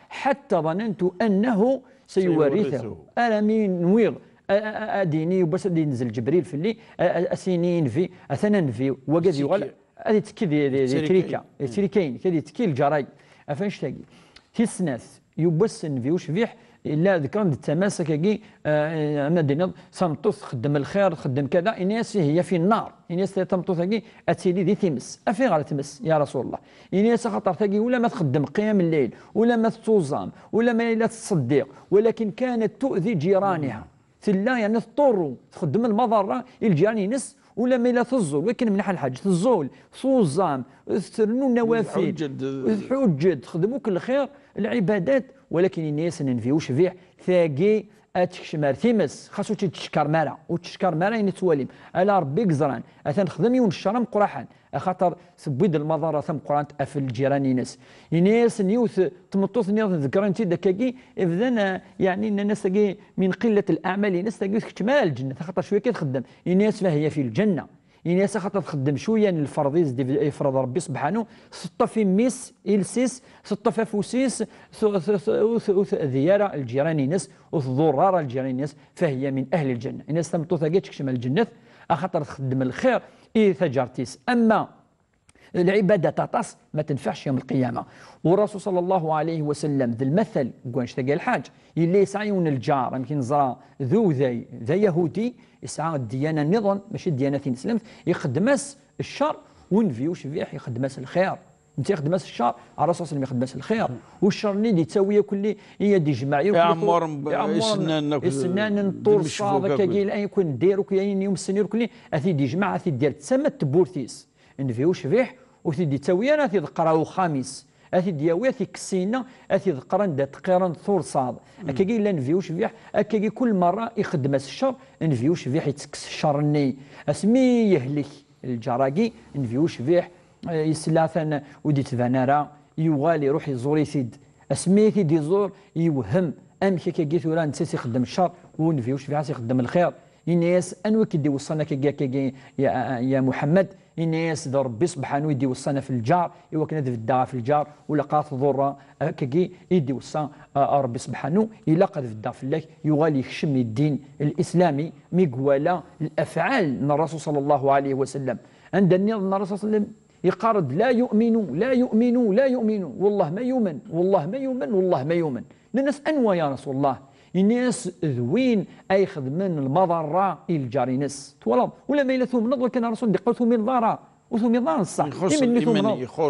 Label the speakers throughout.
Speaker 1: حتى ظننت أنه سيورثه. أنا من نويغ أديني وبس ينزل جبريل في اللي أسينين في أثنان في وقاذي ولا هذه تكي تريكا تريكين كذي تكي الجراي أفنش تلاقي تسناث يبس نفيوش فيح إلا ذكرنا التماسك كي أنا سمطوث خدم الخير خدم كذا الناس هي في النار الناس تمطوث كي أتيلي ذي تمس أفين غير تمس يا رسول الله الناس خطر تجي ولا ما تخدم قيام الليل ولا ما تصوم ولا ما لا تصدق ولكن كانت تؤذي جيرانها لا يعني تضطر تخدم المضره الجيران ينس ولا ما لا تزول ولكن من الحاج تزول صوزام ترنو النوافل تحوجد تخدموا كل خير العبادات ولكن الناس ننفيوش فيه ثاقي اتكشمار ثمس خاصو تشكر مالا وتشكر مالا ينتواليم على ربي قزران اثن خدم يون الشرم قراحان خاطر سبيد المضاره ثم قران افل الجيران ناس الناس نيوث تمطوث نيوث ذكران تي دكاكي اذا يعني الناس تاقي من قله الاعمال الناس تاقي كمال الجنه خاطر شويه كي تخدم الناس فهي في الجنه الناس خاطر تخدم شويه الفرضيز يفرض ربي سبحانه سطه في ميس إلسيس سطه في فوسيس ذياره الجيران ناس وضرار الجيران ناس فهي من اهل الجنه الناس تمطوث تاقي تكشمل الجنه خاطر تخدم الخير ثجرتيس أما العبادة تعطس ما تنفعش يوم القيامة والرسول صلى الله عليه وسلم ذا المثل قوانش تلقى الحاج اللي يسعيون الجار يمكن زرا ذو ذا يهودي يسعى الديانة النظام ماشي الديانة الإسلام يخدمس الشر ونفيوش فيح يخدمس الخير انت يخدمس الشر الرسول صلى الله عليه وسلم يخدمس الخير والشر اللي تسويه كل هي دي جماعي
Speaker 2: يعمر السنان
Speaker 1: طور صادق كي لا يكون ديرو كي يوم السنير كل اثي دي جماعه اثي دير تسمى تبورتيس نفيوش فيح وثي دي تسويه انا اثي قراو خامس اثي دياوي اثي كسينا اثي قران دا تقيران ثور صاد كي لا نفيوش فيح كي كل مره يخدمس الشر نفيوش فيح يتكس الشر ني اسمي يهلك الجراقي نفيوش فيح يسلاثن ودي تفانارا يوغال يروح يزور يسيد اسميتي دي زور يوهم امشي كي ثورا نسيس يخدم الشر ونفيوش في عاس يخدم الخير الناس انو كيدي وصلنا كي يا محمد الناس ذا ربي سبحانه يدي وصلنا في الجار ايوا كنا في الدار في الجار ولا قاط ضر كي يدي وصى ربي سبحانه الا قد في الدار في الله يوغال يخشم الدين الاسلامي ميقوالا الافعال من الرسول صلى الله عليه وسلم عند النظام الرسول صلى الله عليه وسلم يقارد لا يؤمنوا والله ما يؤمن والله ما يؤمن الناس انواع يا رسول الله الناس ذوين اي خدمن المضره الجاري ناس تولد ولا ما يلثوم نضل كان الرسول قلت من ضرر وثم ضار الصح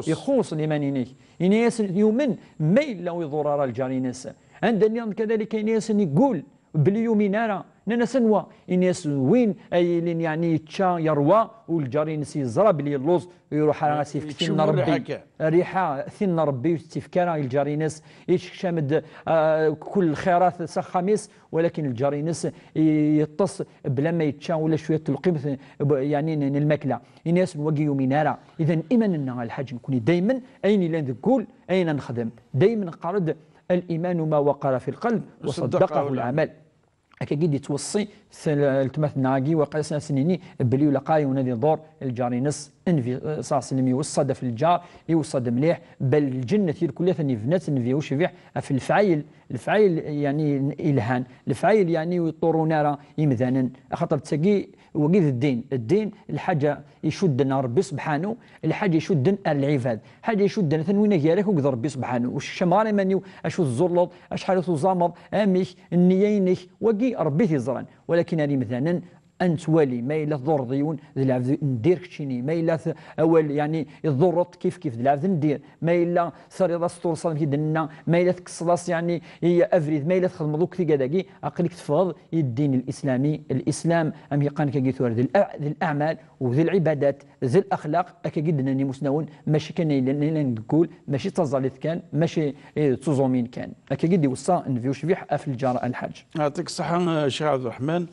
Speaker 1: يخص الايمان الناس يؤمن ما الا وضرر الجاري ناس عندنا كذلك ناس يقول باليوم نرى ناس نوا الناس وين اي يعني يتشا يروى والجاري نسي يزرب لي اللوز يروح على سيف ثن ربي ريحه ثن ربي يستفكر الجاري ناس يشمد كل خيرات خميس ولكن الجاري ناس يتص بلا ما يتشا ولا شويه تلقيم يعني الماكله الناس وقي يومينارا اذا ايماننا الحاج نكون دائما اين لا نقول اين نخدم دائما قرد الايمان ما وقر في القلب وصدقه العمل أكيد يتوصي التماث ناقي وقاسنا سنيني بلي لقاي ونادي دور الجاري نص انفي صاص يوصد في الجار يوصد مليح بل الجنه كلها ثاني فنات انفي وشبيح في الفعيل يعني الهان الفعيل يعني يطورون راه يمذانا خاطر تسقي وقيد الدين الحاجه يشدنا ربي سبحانه الحاجه يشدنا العباد حاجه يشدنا ثنوين كيالك وقدر ربي سبحانه والشمال مانيو اشو الزرلط اشحال زامض اميك النيينك وقي ربي تزران ولكن هذه مثلا أن توالي ما إلا ضر ضيون ندير كتشيني ما إلا أول يعني الضرط كيف العبد ندير ما إلا صار يضا سطور صالم كيدنا ما إلا تكسلاص يعني هي أفريد ما إلا تخدم ذوك في كذاكي أقلك تفض الدين الإسلامي الإسلام أم يقان كيثور ذي الأعمال وذي العبادات ذي الأخلاق أكيدنا مسنون ماشي كان إلا نقول ماشي تزاليت كان ماشي تزومين كان أكيد يوصى نفيوش فيح في الجار الحاج.
Speaker 2: يعطيك الصحة شيخ عبد الرحمن.